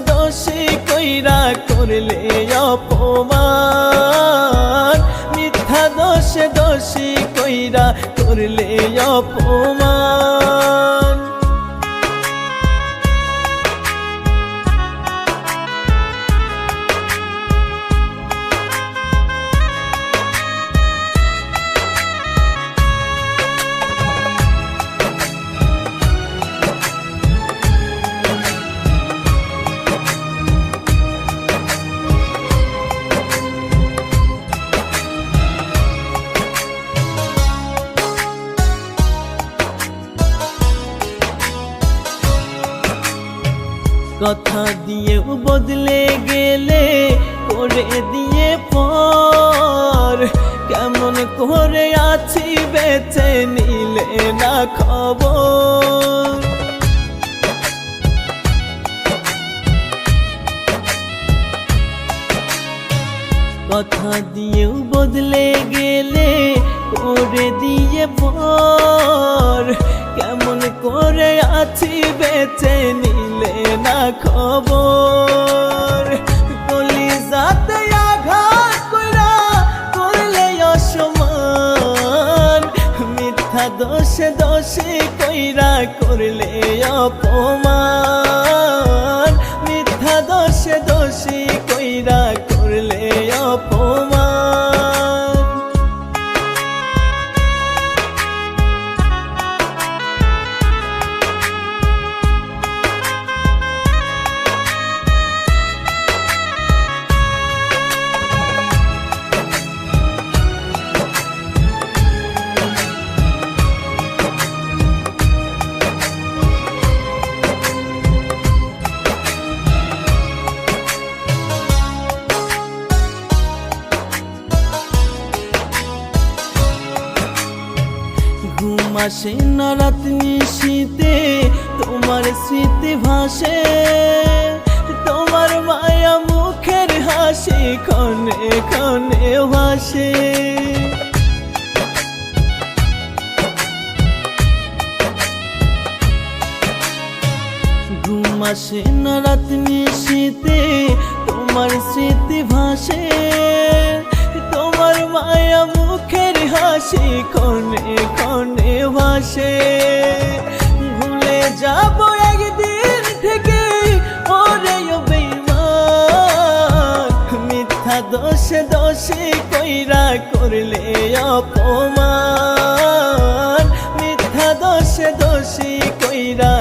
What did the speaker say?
দোষী কইরা করলে অপমান, মিথ্যা দোষে দোষী কইরা করলে অপমান। কথা দিয়েও বদলে গেলে করে দিয়ে পর, কেমন করে আছি বেঁচে নিলে না খবর। কথা দিয়েও বদলে গেলে করে দিয়ে পর, কেমন করে আছি বেঁচে নিলে না খবর। কলিজাতে আঘাত কইরা করলে অসম্মান, মিথ্যা দোষে দোষী কইরা করলে অপমান, মিথ্যা দোষে দোষী কইরা করলে অপমান। ঘুম আসে না রাত নিশীতে তোমার স্মৃতি ভাসে, তোমার মায়া মুখের হাসি ক্ষণে ক্ষণে ভাসে। ঘুম আসে না রাত নিশীতে তোমার স্মৃতি ভাসে, তোমার মায়া মুখের হাসি ক্ষণে ক্ষণে ভাসে। ভুলে যাব একদিন থেকে ওরে বেঈমান, মিথ্যা দোষে দোষী কইরা করলে অপমান, মিথ্যা দোষে দোষী কইরা